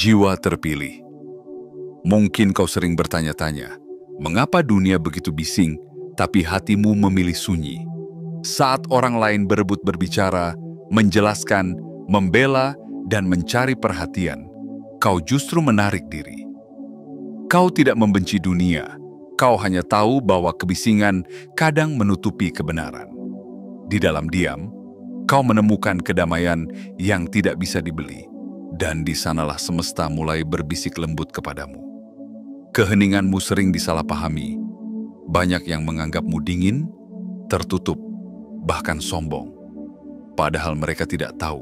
Jiwa terpilih. Mungkin kau sering bertanya-tanya, mengapa dunia begitu bising, tapi hatimu memilih sunyi? Saat orang lain berebut berbicara, menjelaskan, membela, dan mencari perhatian, kau justru menarik diri. Kau tidak membenci dunia, kau hanya tahu bahwa kebisingan kadang menutupi kebenaran. Di dalam diam, kau menemukan kedamaian yang tidak bisa dibeli. Dan di sanalah semesta mulai berbisik lembut kepadamu. Keheninganmu sering disalahpahami. Banyak yang menganggapmu dingin, tertutup, bahkan sombong. Padahal mereka tidak tahu.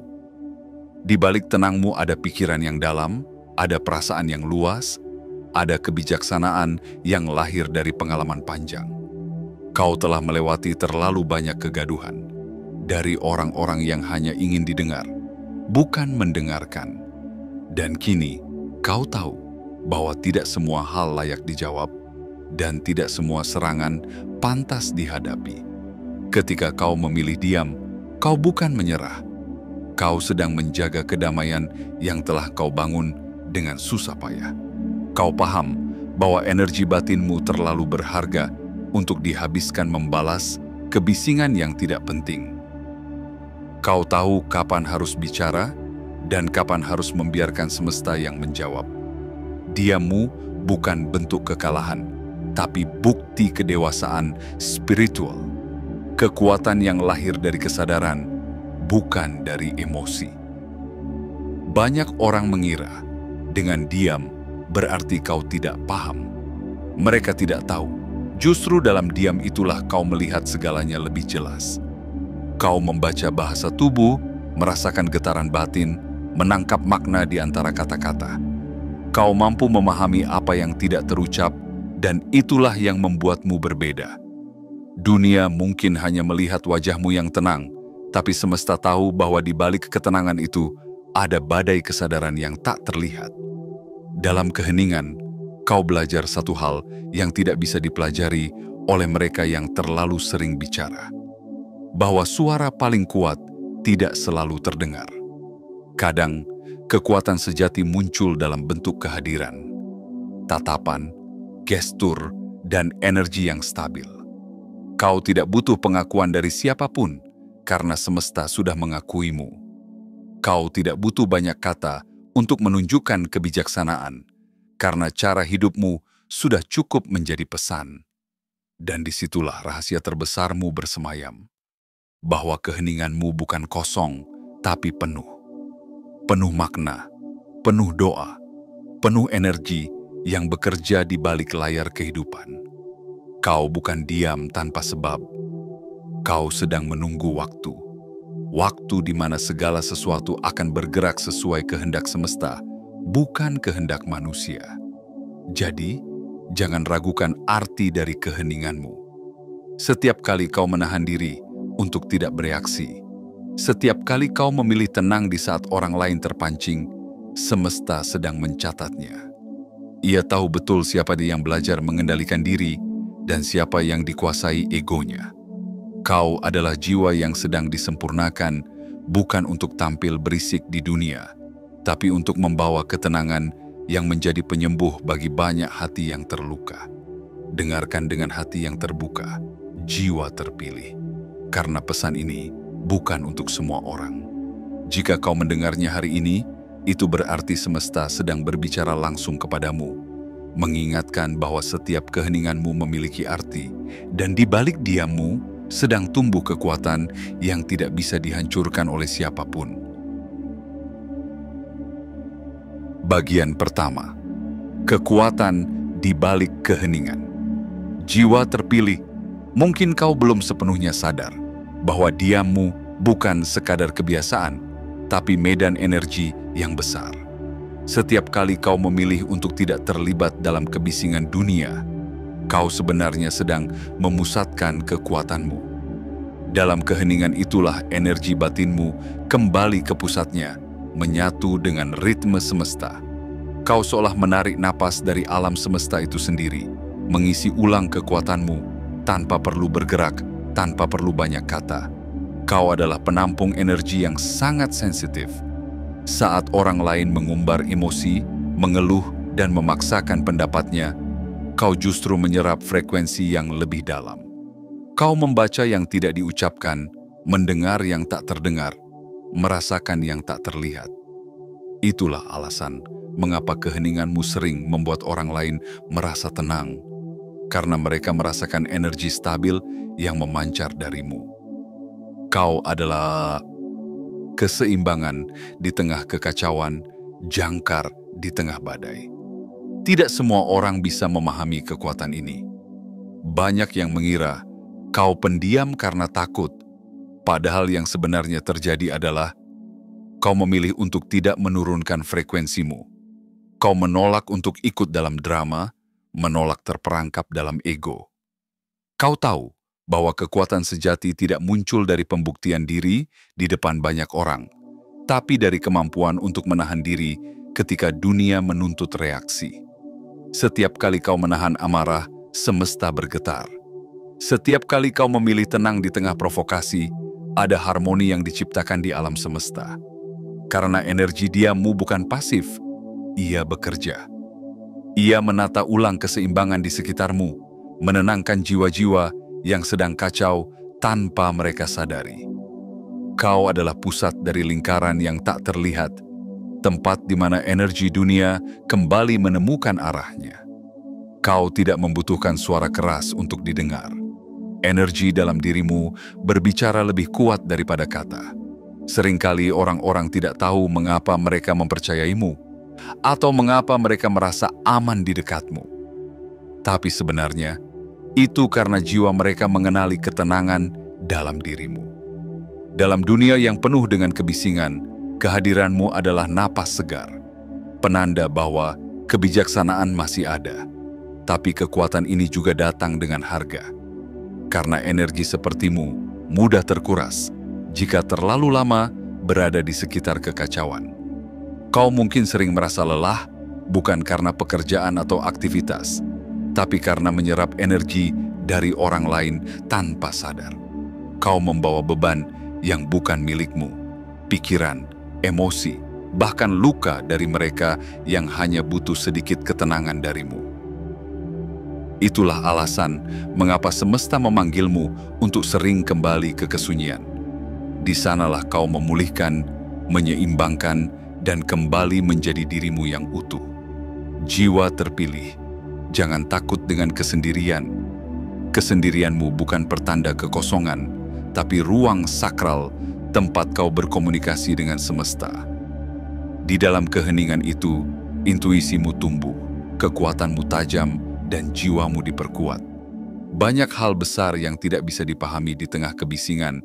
Di balik tenangmu ada pikiran yang dalam, ada perasaan yang luas, ada kebijaksanaan yang lahir dari pengalaman panjang. Kau telah melewati terlalu banyak kegaduhan. Dari orang-orang yang hanya ingin didengar, bukan mendengarkan. Dan kini, kau tahu bahwa tidak semua hal layak dijawab dan tidak semua serangan pantas dihadapi. Ketika kau memilih diam, kau bukan menyerah. Kau sedang menjaga kedamaian yang telah kau bangun dengan susah payah. Kau paham bahwa energi batinmu terlalu berharga untuk dihabiskan membalas kebisingan yang tidak penting. Kau tahu kapan harus bicara dan kapan harus membiarkan semesta yang menjawab. Diammu bukan bentuk kekalahan, tapi bukti kedewasaan spiritual. Kekuatan yang lahir dari kesadaran, bukan dari emosi. Banyak orang mengira, dengan diam berarti kau tidak paham. Mereka tidak tahu, justru dalam diam itulah kau melihat segalanya lebih jelas. Kau membaca bahasa tubuh, merasakan getaran batin, menangkap makna di antara kata-kata. Kau mampu memahami apa yang tidak terucap, dan itulah yang membuatmu berbeda. Dunia mungkin hanya melihat wajahmu yang tenang, tapi semesta tahu bahwa di balik ketenangan itu ada badai kesadaran yang tak terlihat. Dalam keheningan, kau belajar satu hal yang tidak bisa dipelajari oleh mereka yang terlalu sering bicara. Bahwa suara paling kuat tidak selalu terdengar. Kadang, kekuatan sejati muncul dalam bentuk kehadiran, tatapan, gestur, dan energi yang stabil. Kau tidak butuh pengakuan dari siapapun, karena semesta sudah mengakuimu. Kau tidak butuh banyak kata untuk menunjukkan kebijaksanaan, karena cara hidupmu sudah cukup menjadi pesan. Dan disitulah rahasia terbesarmu bersemayam, bahwa keheninganmu bukan kosong, tapi penuh. Penuh makna, penuh doa, penuh energi yang bekerja di balik layar kehidupan. Kau bukan diam tanpa sebab. Kau sedang menunggu waktu. Waktu di mana segala sesuatu akan bergerak sesuai kehendak semesta, bukan kehendak manusia. Jadi, jangan ragukan arti dari keheninganmu. Setiap kali kau menahan diri untuk tidak bereaksi, setiap kali kau memilih tenang di saat orang lain terpancing, semesta sedang mencatatnya. Ia tahu betul siapa yang belajar mengendalikan diri dan siapa yang dikuasai egonya. Kau adalah jiwa yang sedang disempurnakan, bukan untuk tampil berisik di dunia, tapi untuk membawa ketenangan yang menjadi penyembuh bagi banyak hati yang terluka. Dengarkan dengan hati yang terbuka, jiwa terpilih. Karena pesan ini bukan untuk semua orang. Jika kau mendengarnya hari ini, itu berarti semesta sedang berbicara langsung kepadamu, mengingatkan bahwa setiap keheninganmu memiliki arti, dan di balik diammu sedang tumbuh kekuatan yang tidak bisa dihancurkan oleh siapapun. Bagian pertama, kekuatan di balik keheningan. Jiwa terpilih, mungkin kau belum sepenuhnya sadar bahwa diammu bukan sekadar kebiasaan, tapi medan energi yang besar. Setiap kali kau memilih untuk tidak terlibat dalam kebisingan dunia, kau sebenarnya sedang memusatkan kekuatanmu. Dalam keheningan itulah energi batinmu kembali ke pusatnya, menyatu dengan ritme semesta. Kau seolah menarik napas dari alam semesta itu sendiri, mengisi ulang kekuatanmu tanpa perlu bergerak, tanpa perlu banyak kata. Kau adalah penampung energi yang sangat sensitif. Saat orang lain mengumbar emosi, mengeluh, dan memaksakan pendapatnya, kau justru menyerap frekuensi yang lebih dalam. Kau membaca yang tidak diucapkan, mendengar yang tak terdengar, merasakan yang tak terlihat. Itulah alasan mengapa keheninganmu sering membuat orang lain merasa tenang, karena mereka merasakan energi stabil yang memancar darimu. Kau adalah keseimbangan di tengah kekacauan, jangkar di tengah badai. Tidak semua orang bisa memahami kekuatan ini. Banyak yang mengira kau pendiam karena takut, padahal yang sebenarnya terjadi adalah kau memilih untuk tidak menurunkan frekuensimu. Kau menolak untuk ikut dalam drama, menolak terperangkap dalam ego. Kau tahu bahwa kekuatan sejati tidak muncul dari pembuktian diri di depan banyak orang, tapi dari kemampuan untuk menahan diri ketika dunia menuntut reaksi. Setiap kali kau menahan amarah, semesta bergetar. Setiap kali kau memilih tenang di tengah provokasi, ada harmoni yang diciptakan di alam semesta. Karena energi diammu bukan pasif, ia bekerja. Ia menata ulang keseimbangan di sekitarmu, menenangkan jiwa-jiwa yang sedang kacau tanpa mereka sadari. Kau adalah pusat dari lingkaran yang tak terlihat, tempat di mana energi dunia kembali menemukan arahnya. Kau tidak membutuhkan suara keras untuk didengar. Energi dalam dirimu berbicara lebih kuat daripada kata. Seringkali orang-orang tidak tahu mengapa mereka mempercayaimu, atau mengapa mereka merasa aman di dekatmu. Tapi sebenarnya, itu karena jiwa mereka mengenali ketenangan dalam dirimu. Dalam dunia yang penuh dengan kebisingan, kehadiranmu adalah napas segar, penanda bahwa kebijaksanaan masih ada. Tapi kekuatan ini juga datang dengan harga. Karena energi sepertimu mudah terkuras jika terlalu lama berada di sekitar kekacauan. Kau mungkin sering merasa lelah, bukan karena pekerjaan atau aktivitas, tapi karena menyerap energi dari orang lain tanpa sadar. Kau membawa beban yang bukan milikmu, pikiran, emosi, bahkan luka dari mereka yang hanya butuh sedikit ketenangan darimu. Itulah alasan mengapa semesta memanggilmu untuk sering kembali ke kesunyian. Di sanalah kau memulihkan, menyeimbangkan, dan kembali menjadi dirimu yang utuh. Jiwa terpilih, jangan takut dengan kesendirian. Kesendirianmu bukan pertanda kekosongan, tapi ruang sakral tempat kau berkomunikasi dengan semesta. Di dalam keheningan itu, intuisimu tumbuh, kekuatanmu tajam, dan jiwamu diperkuat. Banyak hal besar yang tidak bisa dipahami di tengah kebisingan,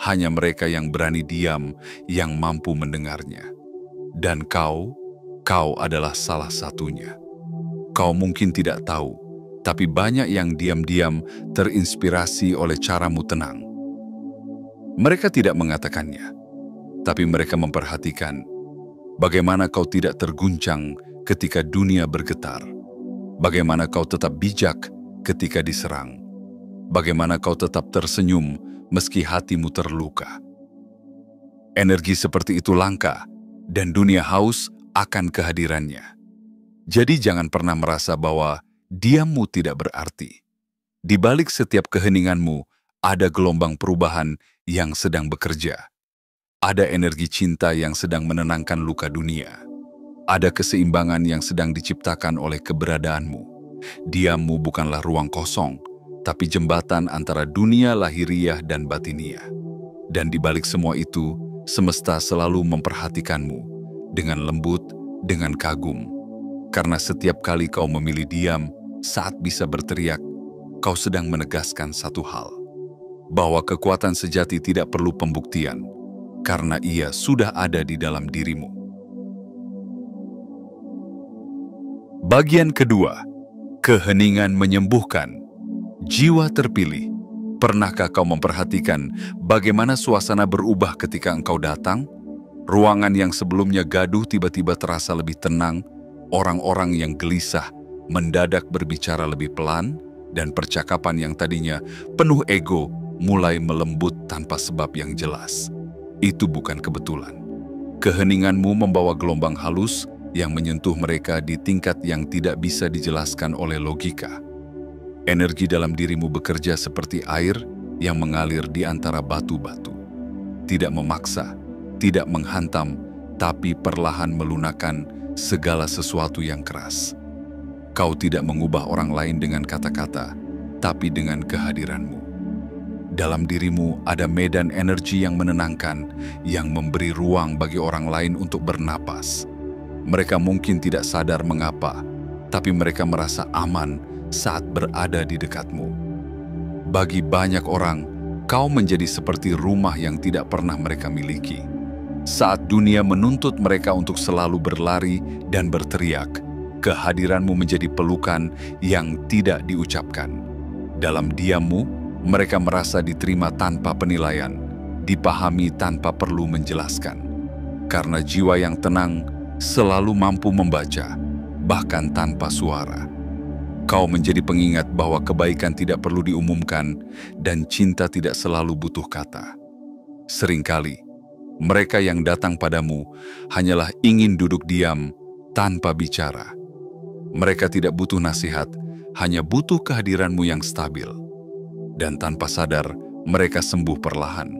hanya mereka yang berani diam yang mampu mendengarnya. Dan kau adalah salah satunya. Kau mungkin tidak tahu, tapi banyak yang diam-diam terinspirasi oleh caramu tenang. Mereka tidak mengatakannya, tapi mereka memperhatikan bagaimana kau tidak terguncang ketika dunia bergetar. Bagaimana kau tetap bijak ketika diserang. Bagaimana kau tetap tersenyum meski hatimu terluka. Energi seperti itu langka, dan dunia haus akan kehadirannya. Jadi jangan pernah merasa bahwa diammu tidak berarti. Di balik setiap keheninganmu, ada gelombang perubahan yang sedang bekerja. Ada energi cinta yang sedang menenangkan luka dunia. Ada keseimbangan yang sedang diciptakan oleh keberadaanmu. Diammu bukanlah ruang kosong, tapi jembatan antara dunia lahiriah dan batiniah. Dan di balik semua itu, semesta selalu memperhatikanmu dengan lembut, dengan kagum. Karena setiap kali kau memilih diam saat bisa berteriak, kau sedang menegaskan satu hal, bahwa kekuatan sejati tidak perlu pembuktian, karena ia sudah ada di dalam dirimu. Bagian kedua, keheningan menyembuhkan. Jiwa terpilih. Pernahkah kau memperhatikan bagaimana suasana berubah ketika engkau datang? Ruangan yang sebelumnya gaduh tiba-tiba terasa lebih tenang, orang-orang yang gelisah mendadak berbicara lebih pelan, dan percakapan yang tadinya penuh ego mulai melembut tanpa sebab yang jelas. Itu bukan kebetulan. Keheninganmu membawa gelombang halus yang menyentuh mereka di tingkat yang tidak bisa dijelaskan oleh logika. Energi dalam dirimu bekerja seperti air yang mengalir di antara batu-batu. Tidak memaksa, tidak menghantam, tapi perlahan melunakkan segala sesuatu yang keras. Kau tidak mengubah orang lain dengan kata-kata, tapi dengan kehadiranmu. Dalam dirimu ada medan energi yang menenangkan, yang memberi ruang bagi orang lain untuk bernapas. Mereka mungkin tidak sadar mengapa, tapi mereka merasa aman saat berada di dekatmu. Bagi banyak orang, kau menjadi seperti rumah yang tidak pernah mereka miliki. Saat dunia menuntut mereka untuk selalu berlari dan berteriak, kehadiranmu menjadi pelukan yang tidak diucapkan. Dalam diammu, mereka merasa diterima tanpa penilaian, dipahami tanpa perlu menjelaskan. Karena jiwa yang tenang selalu mampu membaca, bahkan tanpa suara. Kau menjadi pengingat bahwa kebaikan tidak perlu diumumkan dan cinta tidak selalu butuh kata. Seringkali, mereka yang datang padamu hanyalah ingin duduk diam tanpa bicara. Mereka tidak butuh nasihat, hanya butuh kehadiranmu yang stabil. Dan tanpa sadar, mereka sembuh perlahan.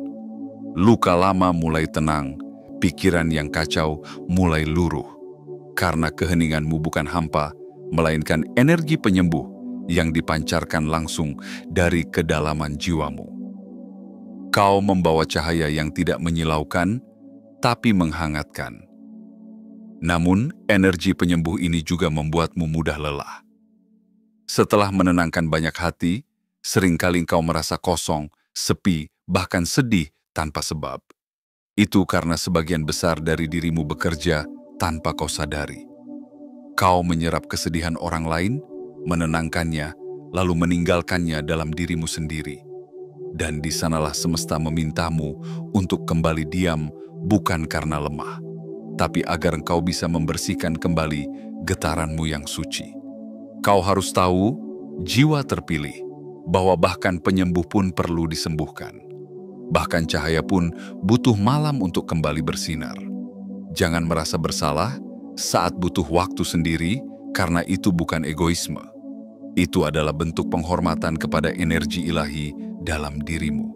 Luka lama mulai tenang, pikiran yang kacau mulai luruh. Karena keheninganmu bukan hampa, melainkan energi penyembuh yang dipancarkan langsung dari kedalaman jiwamu. Kau membawa cahaya yang tidak menyilaukan, tapi menghangatkan. Namun, energi penyembuh ini juga membuatmu mudah lelah. Setelah menenangkan banyak hati, seringkali kau merasa kosong, sepi, bahkan sedih tanpa sebab. Itu karena sebagian besar dari dirimu bekerja tanpa kau sadari. Kau menyerap kesedihan orang lain, menenangkannya, lalu meninggalkannya dalam dirimu sendiri. Dan di sanalah semesta memintamu untuk kembali diam, bukan karena lemah, tapi agar engkau bisa membersihkan kembali getaranmu yang suci. Kau harus tahu, jiwa terpilih, bahwa bahkan penyembuh pun perlu disembuhkan. Bahkan cahaya pun butuh malam untuk kembali bersinar. Jangan merasa bersalah saat butuh waktu sendiri, karena itu bukan egoisme. Itu adalah bentuk penghormatan kepada energi ilahi dalam dirimu.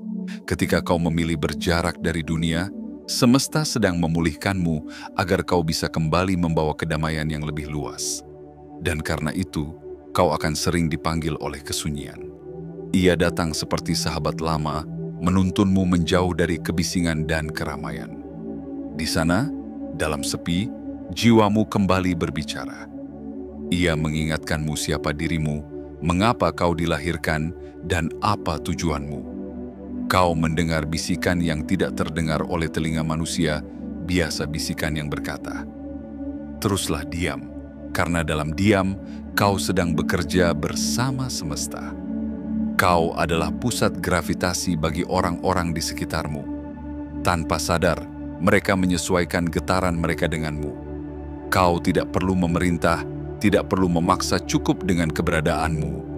Ketika kau memilih berjarak dari dunia, semesta sedang memulihkanmu agar kau bisa kembali membawa kedamaian yang lebih luas. Dan karena itu, kau akan sering dipanggil oleh kesunyian. Ia datang seperti sahabat lama, menuntunmu menjauh dari kebisingan dan keramaian. Di sana, dalam sepi, jiwamu kembali berbicara. Ia mengingatkanmu siapa dirimu, mengapa kau dilahirkan, dan apa tujuanmu. Kau mendengar bisikan yang tidak terdengar oleh telinga manusia, biasa bisikan yang berkata, "Teruslah diam, karena dalam diam kau sedang bekerja bersama semesta." Kau adalah pusat gravitasi bagi orang-orang di sekitarmu. Tanpa sadar, mereka menyesuaikan getaran mereka denganmu. Kau tidak perlu memerintah, tidak perlu memaksa, cukup dengan keberadaanmu.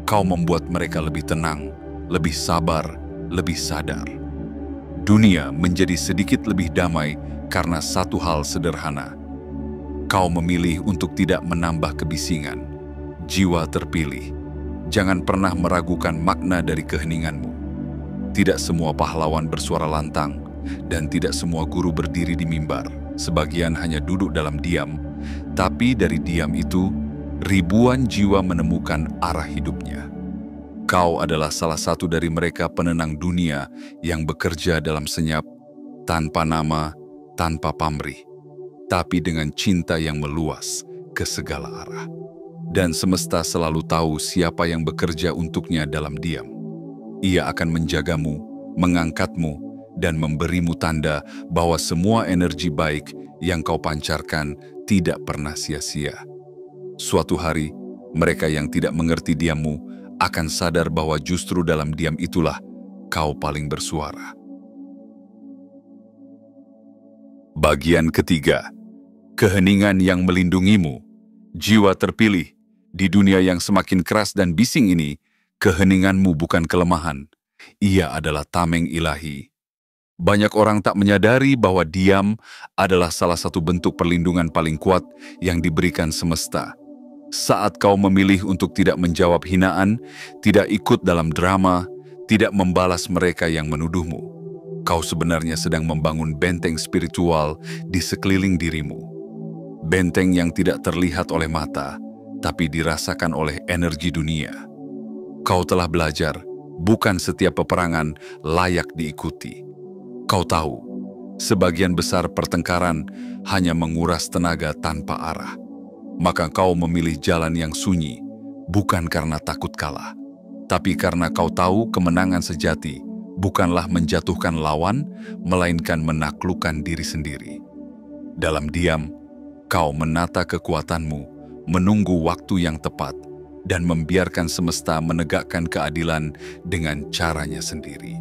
Kau membuat mereka lebih tenang, lebih sabar, lebih sadar. Dunia menjadi sedikit lebih damai karena satu hal sederhana. Kau memilih untuk tidak menambah kebisingan. Jiwa terpilih. Jangan pernah meragukan makna dari keheninganmu. Tidak semua pahlawan bersuara lantang, dan tidak semua guru berdiri di mimbar. Sebagian hanya duduk dalam diam, tapi dari diam itu, ribuan jiwa menemukan arah hidupnya. Kau adalah salah satu dari mereka penenang dunia yang bekerja dalam senyap, tanpa nama, tanpa pamrih, tapi dengan cinta yang meluas ke segala arah. Dan semesta selalu tahu siapa yang bekerja untuknya dalam diam. Ia akan menjagamu, mengangkatmu, dan memberimu tanda bahwa semua energi baik yang kau pancarkan tidak pernah sia-sia. Suatu hari, mereka yang tidak mengerti diammu akan sadar bahwa justru dalam diam itulah kau paling bersuara. Bagian ketiga, keheningan yang melindungimu. Jiwa terpilih, di dunia yang semakin keras dan bising ini, keheninganmu bukan kelemahan. Ia adalah tameng ilahi. Banyak orang tak menyadari bahwa diam adalah salah satu bentuk perlindungan paling kuat yang diberikan semesta. Saat kau memilih untuk tidak menjawab hinaan, tidak ikut dalam drama, tidak membalas mereka yang menuduhmu, kau sebenarnya sedang membangun benteng spiritual di sekeliling dirimu. Benteng yang tidak terlihat oleh mata, tapi dirasakan oleh energi dunia. Kau telah belajar, bukan setiap peperangan layak diikuti. Kau tahu, sebagian besar pertengkaran hanya menguras tenaga tanpa arah. Maka kau memilih jalan yang sunyi, bukan karena takut kalah, tapi karena kau tahu kemenangan sejati bukanlah menjatuhkan lawan, melainkan menaklukkan diri sendiri. Dalam diam, kau menata kekuatanmu, menunggu waktu yang tepat, dan membiarkan semesta menegakkan keadilan dengan caranya sendiri.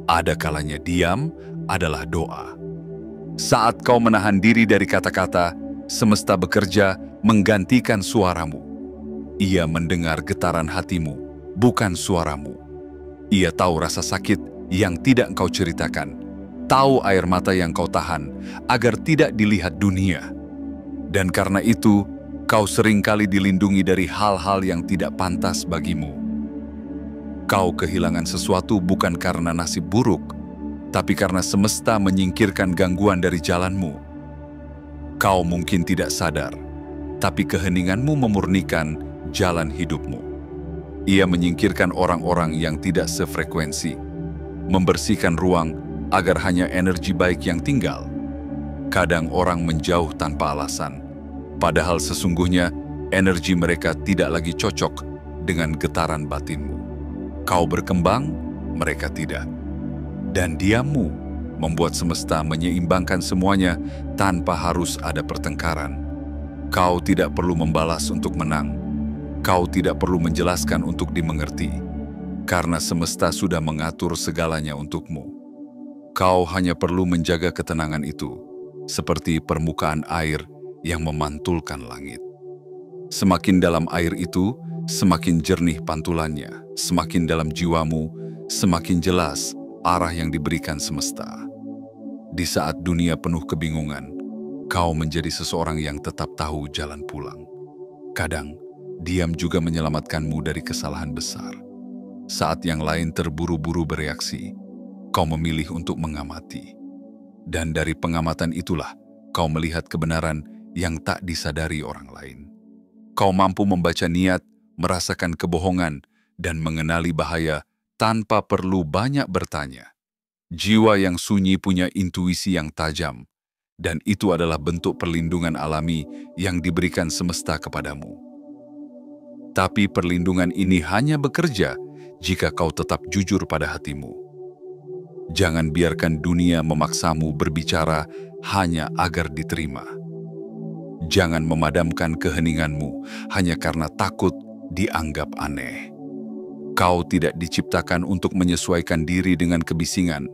Ada kalanya diam adalah doa. Saat kau menahan diri dari kata-kata, semesta bekerja menggantikan suaramu. Ia mendengar getaran hatimu, bukan suaramu. Ia tahu rasa sakit yang tidak kau ceritakan, tahu air mata yang kau tahan agar tidak dilihat dunia. Dan karena itu, kau seringkali dilindungi dari hal-hal yang tidak pantas bagimu. Kau kehilangan sesuatu bukan karena nasib buruk, tapi karena semesta menyingkirkan gangguan dari jalanmu. Kau mungkin tidak sadar, tapi keheninganmu memurnikan jalan hidupmu. Ia menyingkirkan orang-orang yang tidak sefrekuensi, membersihkan ruang agar hanya energi baik yang tinggal. Kadang orang menjauh tanpa alasan, padahal sesungguhnya energi mereka tidak lagi cocok dengan getaran batinmu. Kau berkembang, mereka tidak. Dan diammu membuat semesta menyeimbangkan semuanya tanpa harus ada pertengkaran. Kau tidak perlu membalas untuk menang. Kau tidak perlu menjelaskan untuk dimengerti, karena semesta sudah mengatur segalanya untukmu. Kau hanya perlu menjaga ketenangan itu, seperti permukaan air yang memantulkan langit. Semakin dalam air itu, semakin jernih pantulannya. Semakin dalam jiwamu, semakin jelas arah yang diberikan semesta. Di saat dunia penuh kebingungan, kau menjadi seseorang yang tetap tahu jalan pulang. Kadang, diam juga menyelamatkanmu dari kesalahan besar. Saat yang lain terburu-buru bereaksi, kau memilih untuk mengamati. Dan dari pengamatan itulah, kau melihat kebenaran yang tak disadari orang lain. Kau mampu membaca niat, merasakan kebohongan, dan mengenali bahaya tanpa perlu banyak bertanya. Jiwa yang sunyi punya intuisi yang tajam, dan itu adalah bentuk perlindungan alami yang diberikan semesta kepadamu. Tapi perlindungan ini hanya bekerja jika kau tetap jujur pada hatimu. Jangan biarkan dunia memaksamu berbicara hanya agar diterima. Jangan memadamkan keheninganmu hanya karena takut dianggap aneh. Kau tidak diciptakan untuk menyesuaikan diri dengan kebisingan.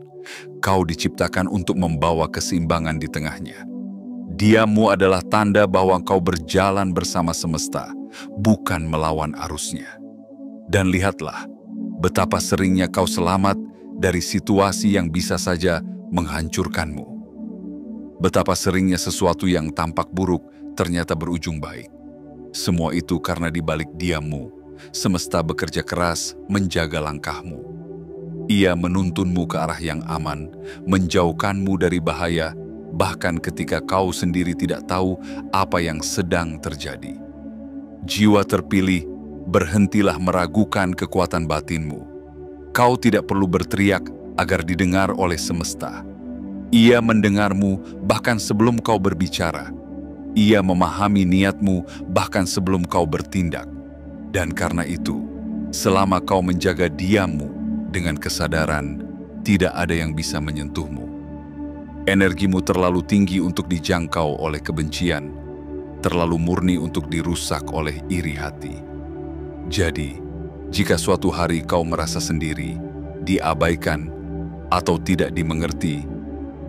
Kau diciptakan untuk membawa keseimbangan di tengahnya. Diammu adalah tanda bahwa kau berjalan bersama semesta, bukan melawan arusnya. Dan lihatlah, betapa seringnya kau selamat dari situasi yang bisa saja menghancurkanmu. Betapa seringnya sesuatu yang tampak buruk ternyata berujung baik. Semua itu karena di balik diammu, semesta bekerja keras menjaga langkahmu. Ia menuntunmu ke arah yang aman, menjauhkanmu dari bahaya, bahkan ketika kau sendiri tidak tahu apa yang sedang terjadi. Jiwa terpilih, berhentilah meragukan kekuatan batinmu. Kau tidak perlu berteriak agar didengar oleh semesta. Ia mendengarmu bahkan sebelum kau berbicara. Ia memahami niatmu bahkan sebelum kau bertindak. Dan karena itu, selama kau menjaga diammu, dengan kesadaran, tidak ada yang bisa menyentuhmu. Energimu terlalu tinggi untuk dijangkau oleh kebencian, terlalu murni untuk dirusak oleh iri hati. Jadi, jika suatu hari kau merasa sendiri, diabaikan, atau tidak dimengerti,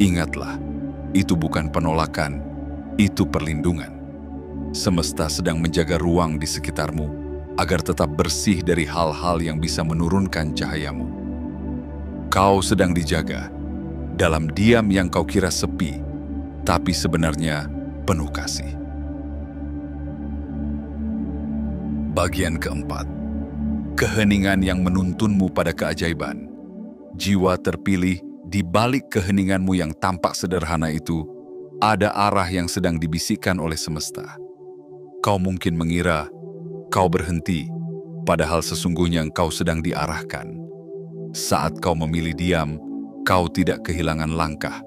ingatlah, itu bukan penolakan, itu perlindungan. Semesta sedang menjaga ruang di sekitarmu, agar tetap bersih dari hal-hal yang bisa menurunkan cahayamu. Kau sedang dijaga, Dalam diam yang kau kira sepi, tapi sebenarnya penuh kasih. Bagian keempat, keheningan yang menuntunmu pada keajaiban. Jiwa terpilih, di balik keheninganmu yang tampak sederhana itu, ada arah yang sedang dibisikkan oleh semesta. Kau mungkin mengira kau berhenti, padahal sesungguhnya kau sedang diarahkan. Saat kau memilih diam, kau tidak kehilangan langkah.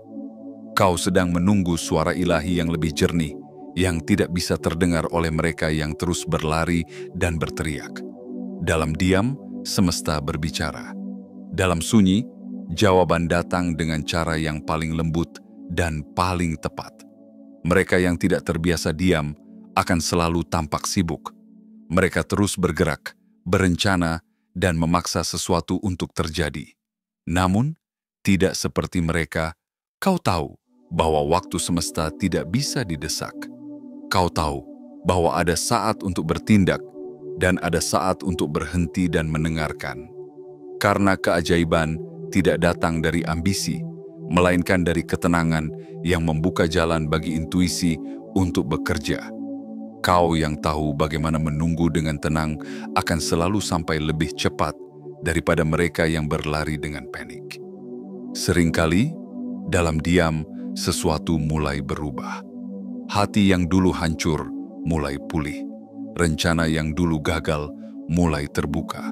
Kau sedang menunggu suara ilahi yang lebih jernih, yang tidak bisa terdengar oleh mereka yang terus berlari dan berteriak. Dalam diam, semesta berbicara. Dalam sunyi, jawaban datang dengan cara yang paling lembut dan paling tepat. Mereka yang tidak terbiasa diam akan selalu tampak sibuk. Mereka terus bergerak, berencana, dan memaksa sesuatu untuk terjadi. Namun, tidak seperti mereka, kau tahu bahwa waktu semesta tidak bisa didesak. Kau tahu bahwa ada saat untuk bertindak dan ada saat untuk berhenti dan mendengarkan. Karena keajaiban tidak datang dari ambisi, melainkan dari ketenangan yang membuka jalan bagi intuisi untuk bekerja. Kau yang tahu bagaimana menunggu dengan tenang akan selalu sampai lebih cepat daripada mereka yang berlari dengan panik. Seringkali, dalam diam, sesuatu mulai berubah. Hati yang dulu hancur mulai pulih. Rencana yang dulu gagal mulai terbuka.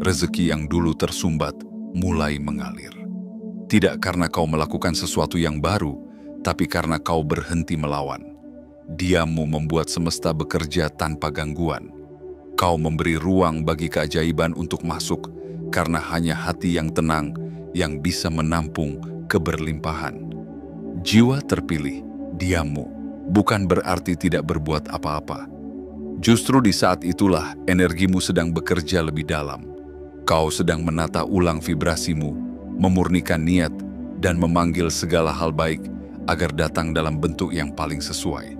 Rezeki yang dulu tersumbat mulai mengalir. Tidak karena kau melakukan sesuatu yang baru, tapi karena kau berhenti melawan. Diammu membuat semesta bekerja tanpa gangguan. Kau memberi ruang bagi keajaiban untuk masuk, karena hanya hati yang tenang yang bisa menampung keberlimpahan. Jiwa terpilih, diammu, bukan berarti tidak berbuat apa-apa. Justru di saat itulah energimu sedang bekerja lebih dalam. Kau sedang menata ulang vibrasimu, memurnikan niat, dan memanggil segala hal baik agar datang dalam bentuk yang paling sesuai.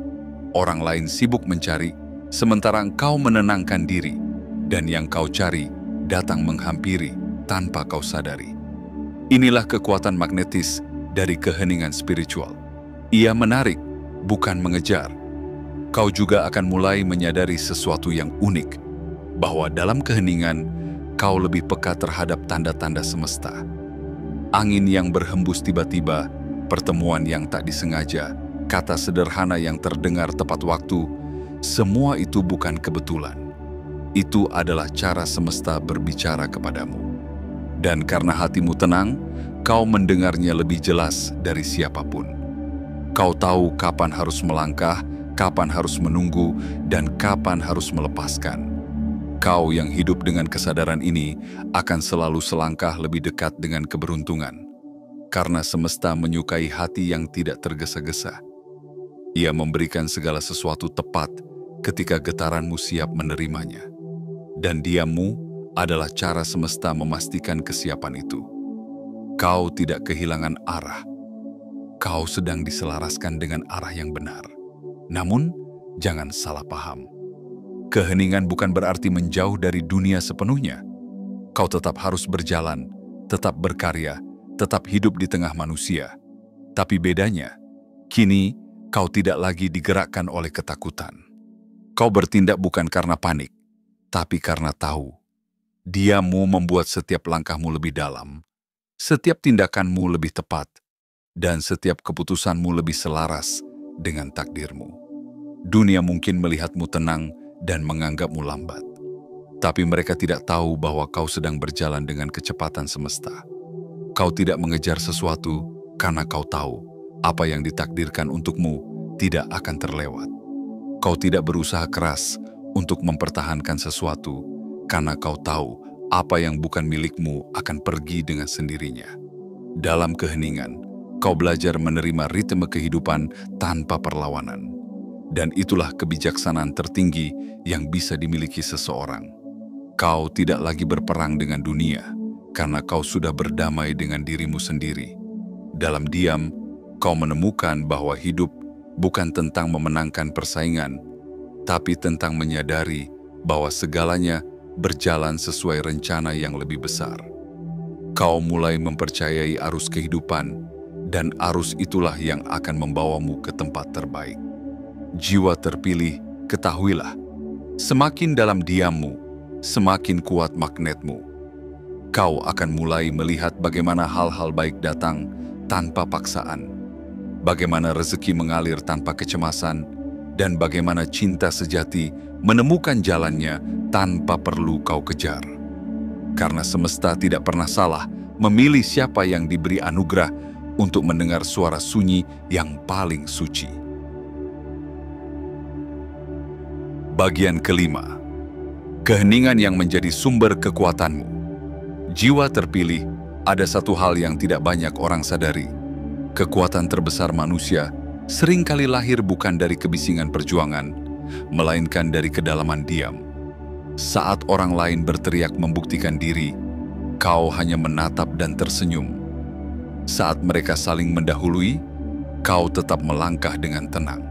Orang lain sibuk mencari, sementara engkau menenangkan diri, dan yang kau cari datang menghampiri tanpa kau sadari. Inilah kekuatan magnetis dari keheningan spiritual. Ia menarik, bukan mengejar. Kau juga akan mulai menyadari sesuatu yang unik, bahwa dalam keheningan, kau lebih peka terhadap tanda-tanda semesta. Angin yang berhembus tiba-tiba, pertemuan yang tak disengaja, kata sederhana yang terdengar tepat waktu, semua itu bukan kebetulan. Itu adalah cara semesta berbicara kepadamu. Dan karena hatimu tenang, kau mendengarnya lebih jelas dari siapapun. Kau tahu kapan harus melangkah, kapan harus menunggu, dan kapan harus melepaskan. Kau yang hidup dengan kesadaran ini akan selalu selangkah lebih dekat dengan keberuntungan. Karena semesta menyukai hati yang tidak tergesa-gesa. Ia memberikan segala sesuatu tepat ketika getaranmu siap menerimanya. Dan diammu adalah cara semesta memastikan kesiapan itu. Kau tidak kehilangan arah. Kau sedang diselaraskan dengan arah yang benar. Namun, jangan salah paham. Keheningan bukan berarti menjauh dari dunia sepenuhnya. Kau tetap harus berjalan, tetap berkarya, tetap hidup di tengah manusia. Tapi bedanya, kini kau tidak lagi digerakkan oleh ketakutan. Kau bertindak bukan karena panik, tapi karena tahu. Diammu membuat setiap langkahmu lebih dalam, setiap tindakanmu lebih tepat, dan setiap keputusanmu lebih selaras dengan takdirmu. Dunia mungkin melihatmu tenang dan menganggapmu lambat. Tapi mereka tidak tahu bahwa kau sedang berjalan dengan kecepatan semesta. Kau tidak mengejar sesuatu karena kau tahu apa yang ditakdirkan untukmu tidak akan terlewat. Kau tidak berusaha keras untuk mempertahankan sesuatu karena kau tahu apa yang bukan milikmu akan pergi dengan sendirinya. Dalam keheningan, kau belajar menerima ritme kehidupan tanpa perlawanan. Dan itulah kebijaksanaan tertinggi yang bisa dimiliki seseorang. Kau tidak lagi berperang dengan dunia karena kau sudah berdamai dengan dirimu sendiri. Dalam diam, kau menemukan bahwa hidup bukan tentang memenangkan persaingan, tapi tentang menyadari bahwa segalanya berjalan sesuai rencana yang lebih besar. Kau mulai mempercayai arus kehidupan dan arus itulah yang akan membawamu ke tempat terbaik. Jiwa terpilih, ketahuilah, semakin dalam diammu, semakin kuat magnetmu. Kau akan mulai melihat bagaimana hal-hal baik datang tanpa paksaan, bagaimana rezeki mengalir tanpa kecemasan, dan bagaimana cinta sejati menemukan jalannya tanpa perlu kau kejar. Karena semesta tidak pernah salah memilih siapa yang diberi anugerah untuk mendengar suara sunyi yang paling suci. Bagian kelima, keheningan yang menjadi sumber kekuatanmu. Jiwa terpilih, ada satu hal yang tidak banyak orang sadari. Kekuatan terbesar manusia seringkali lahir bukan dari kebisingan perjuangan, melainkan dari kedalaman diam. Saat orang lain berteriak membuktikan diri, kau hanya menatap dan tersenyum. Saat mereka saling mendahului, kau tetap melangkah dengan tenang.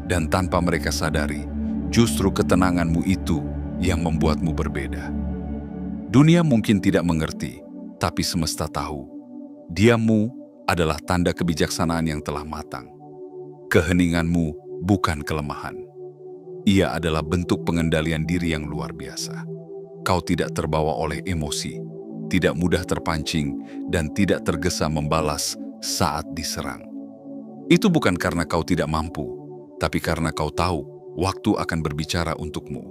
Dan tanpa mereka sadari, justru ketenanganmu itu yang membuatmu berbeda. Dunia mungkin tidak mengerti, tapi semesta tahu. Diammu adalah tanda kebijaksanaan yang telah matang. Keheninganmu bukan kelemahan. Ia adalah bentuk pengendalian diri yang luar biasa. Kau tidak terbawa oleh emosi, tidak mudah terpancing, dan tidak tergesa membalas saat diserang. Itu bukan karena kau tidak mampu, tapi karena kau tahu waktu akan berbicara untukmu.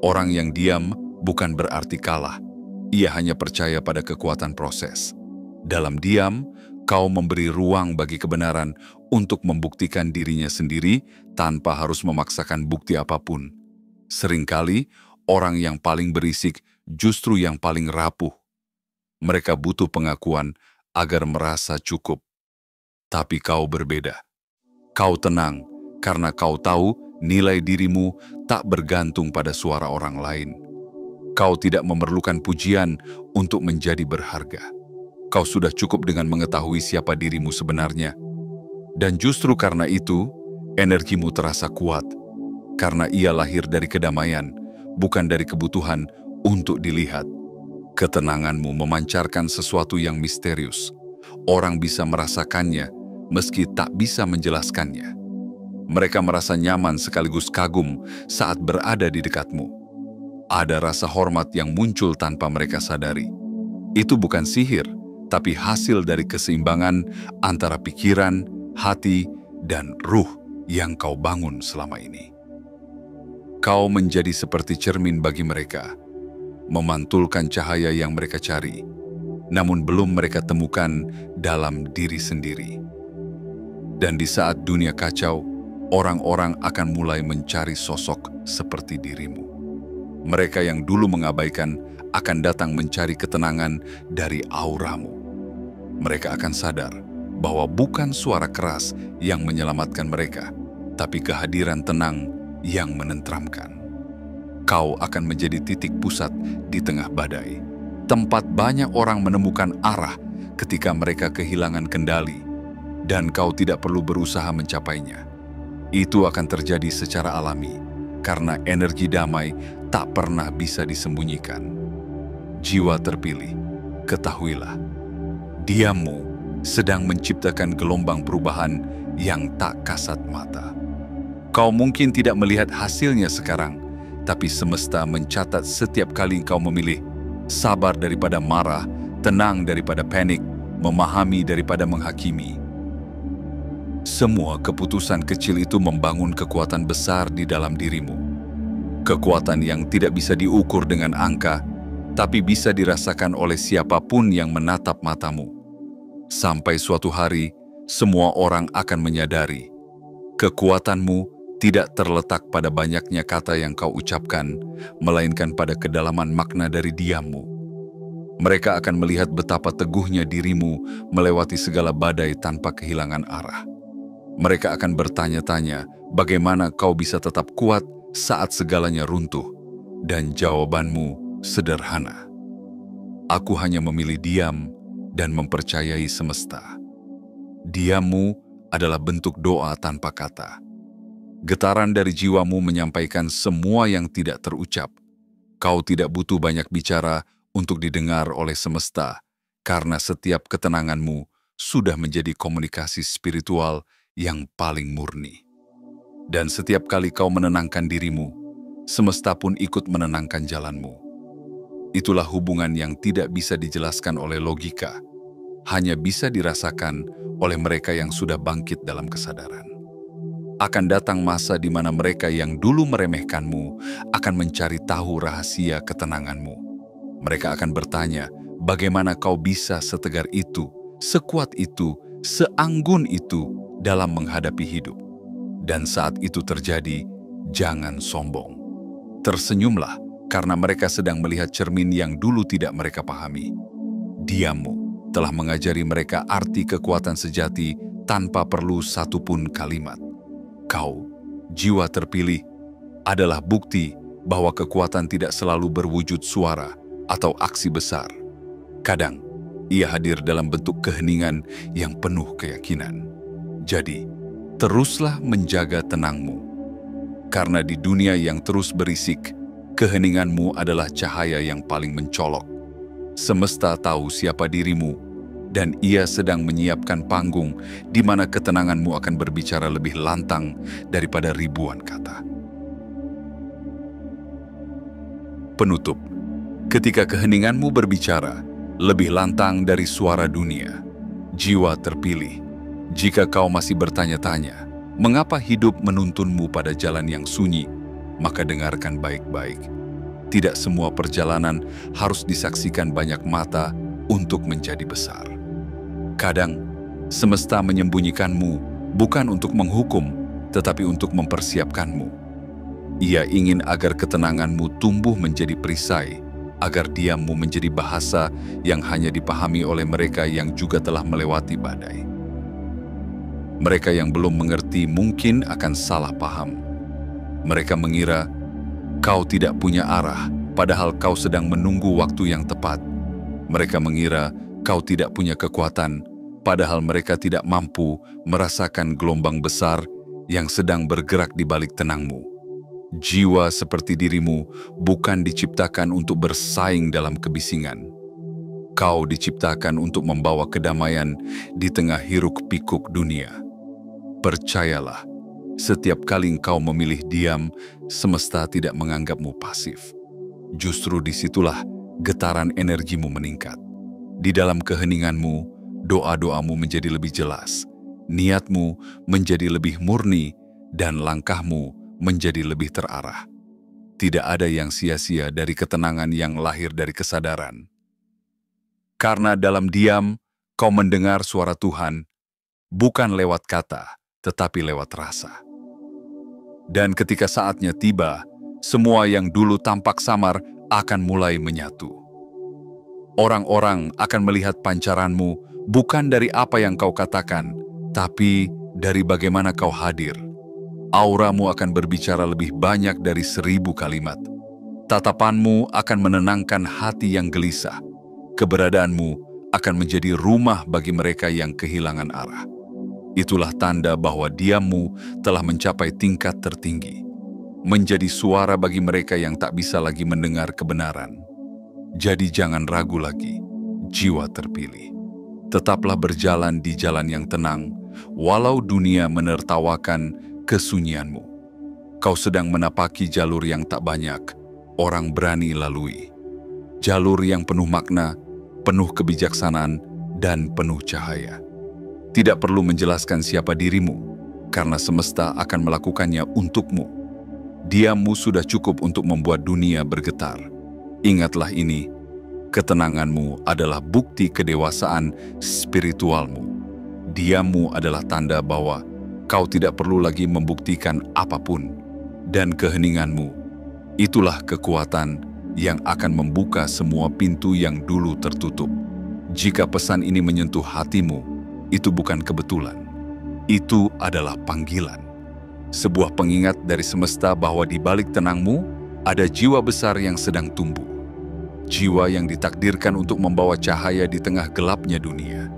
Orang yang diam bukan berarti kalah, ia hanya percaya pada kekuatan proses. Dalam diam, kau memberi ruang bagi kebenaran untuk membuktikan dirinya sendiri tanpa harus memaksakan bukti apapun. Seringkali, orang yang paling berisik justru yang paling rapuh. Mereka butuh pengakuan agar merasa cukup. Tapi kau berbeda. Kau tenang karena kau tahu nilai dirimu tak bergantung pada suara orang lain. Kau tidak memerlukan pujian untuk menjadi berharga. Kau sudah cukup dengan mengetahui siapa dirimu sebenarnya. Dan justru karena itu, energimu terasa kuat. Karena ia lahir dari kedamaian, bukan dari kebutuhan untuk dilihat. Ketenanganmu memancarkan sesuatu yang misterius. Orang bisa merasakannya, meski tak bisa menjelaskannya. Mereka merasa nyaman sekaligus kagum saat berada di dekatmu. Ada rasa hormat yang muncul tanpa mereka sadari. Itu bukan sihir, tapi hasil dari keseimbangan antara pikiran, hati, dan ruh yang kau bangun selama ini. Kau menjadi seperti cermin bagi mereka, memantulkan cahaya yang mereka cari, namun belum mereka temukan dalam diri sendiri. Dan di saat dunia kacau, orang-orang akan mulai mencari sosok seperti dirimu. Mereka yang dulu mengabaikan akan datang mencari ketenangan dari auramu. Mereka akan sadar bahwa bukan suara keras yang menyelamatkan mereka, tapi kehadiran tenang yang menenteramkan. Kau akan menjadi titik pusat di tengah badai, tempat banyak orang menemukan arah ketika mereka kehilangan kendali, dan kau tidak perlu berusaha mencapainya. Itu akan terjadi secara alami, karena energi damai tak pernah bisa disembunyikan. Jiwa terpilih, ketahuilah, diammu sedang menciptakan gelombang perubahan yang tak kasat mata. Kau mungkin tidak melihat hasilnya sekarang, tapi semesta mencatat setiap kali kau memilih sabar daripada marah, tenang daripada panik, memahami daripada menghakimi. Semua keputusan kecil itu membangun kekuatan besar di dalam dirimu. Kekuatan yang tidak bisa diukur dengan angka, tapi bisa dirasakan oleh siapapun yang menatap matamu. Sampai suatu hari, semua orang akan menyadari, kekuatanmu tidak terletak pada banyaknya kata yang kau ucapkan, melainkan pada kedalaman makna dari diammu. Mereka akan melihat betapa teguhnya dirimu melewati segala badai tanpa kehilangan arah. Mereka akan bertanya-tanya bagaimana kau bisa tetap kuat saat segalanya runtuh, dan jawabanmu sederhana. Aku hanya memilih diam dan mempercayai semesta. Diammu adalah bentuk doa tanpa kata. Getaran dari jiwamu menyampaikan semua yang tidak terucap. Kau tidak butuh banyak bicara untuk didengar oleh semesta, karena setiap ketenanganmu sudah menjadi komunikasi spiritual yang paling murni. Dan setiap kali kau menenangkan dirimu, semesta pun ikut menenangkan jalanmu. Itulah hubungan yang tidak bisa dijelaskan oleh logika, hanya bisa dirasakan oleh mereka yang sudah bangkit dalam kesadaran. Akan datang masa di mana mereka yang dulu meremehkanmu akan mencari tahu rahasia ketenanganmu. Mereka akan bertanya, bagaimana kau bisa setegar itu, sekuat itu, seanggun itu dalam menghadapi hidup. Dan saat itu terjadi, jangan sombong. Tersenyumlah karena mereka sedang melihat cermin yang dulu tidak mereka pahami. Diammu telah mengajari mereka arti kekuatan sejati tanpa perlu satupun kalimat. Kau, jiwa terpilih, adalah bukti bahwa kekuatan tidak selalu berwujud suara atau aksi besar. Kadang, ia hadir dalam bentuk keheningan yang penuh keyakinan. Jadi, teruslah menjaga tenangmu. Karena di dunia yang terus berisik, keheninganmu adalah cahaya yang paling mencolok. Semesta tahu siapa dirimu, dan ia sedang menyiapkan panggung di mana ketenanganmu akan berbicara lebih lantang daripada ribuan kata. Penutup, ketika keheninganmu berbicara, lebih lantang dari suara dunia, jiwa terpilih. Jika kau masih bertanya-tanya, mengapa hidup menuntunmu pada jalan yang sunyi, maka dengarkan baik-baik. Tidak semua perjalanan harus disaksikan banyak mata untuk menjadi besar. Kadang, semesta menyembunyikanmu bukan untuk menghukum, tetapi untuk mempersiapkanmu. Ia ingin agar ketenanganmu tumbuh menjadi perisai, agar diammu menjadi bahasa yang hanya dipahami oleh mereka yang juga telah melewati badai. Mereka yang belum mengerti mungkin akan salah paham. Mereka mengira kau tidak punya arah, padahal kau sedang menunggu waktu yang tepat. Mereka mengira kau tidak punya kekuatan, padahal mereka tidak mampu merasakan gelombang besar yang sedang bergerak di balik tenangmu. Jiwa seperti dirimu bukan diciptakan untuk bersaing dalam kebisingan. Kau diciptakan untuk membawa kedamaian di tengah hiruk-pikuk dunia. Percayalah, setiap kali engkau memilih diam, semesta tidak menganggapmu pasif. Justru disitulah getaran energimu meningkat. Di dalam keheninganmu, doa-doamu menjadi lebih jelas, niatmu menjadi lebih murni, dan langkahmu menjadi lebih terarah. Tidak ada yang sia-sia dari ketenangan yang lahir dari kesadaran. Karena dalam diam, kau mendengar suara Tuhan, bukan lewat kata, tetapi lewat rasa. Dan ketika saatnya tiba, semua yang dulu tampak samar akan mulai menyatu. Orang-orang akan melihat pancaranmu bukan dari apa yang kau katakan, tapi dari bagaimana kau hadir. Auramu akan berbicara lebih banyak dari 1000 kalimat. Tatapanmu akan menenangkan hati yang gelisah. Keberadaanmu akan menjadi rumah bagi mereka yang kehilangan arah. Itulah tanda bahwa diammu telah mencapai tingkat tertinggi. Menjadi suara bagi mereka yang tak bisa lagi mendengar kebenaran. Jadi jangan ragu lagi, jiwa terpilih. Tetaplah berjalan di jalan yang tenang, walau dunia menertawakan kesunyianmu. Kau sedang menapaki jalur yang tak banyak orang berani lalui. Jalur yang penuh makna, penuh kebijaksanaan, dan penuh cahaya. Tidak perlu menjelaskan siapa dirimu, karena semesta akan melakukannya untukmu. Diammu sudah cukup untuk membuat dunia bergetar. Ingatlah ini, ketenanganmu adalah bukti kedewasaan spiritualmu. Diammu adalah tanda bahwa kau tidak perlu lagi membuktikan apapun. Dan keheninganmu, itulah kekuatan yang akan membuka semua pintu yang dulu tertutup. Jika pesan ini menyentuh hatimu, itu bukan kebetulan. Itu adalah panggilan. Sebuah pengingat dari semesta bahwa di balik tenangmu, ada jiwa besar yang sedang tumbuh. Jiwa yang ditakdirkan untuk membawa cahaya di tengah gelapnya dunia.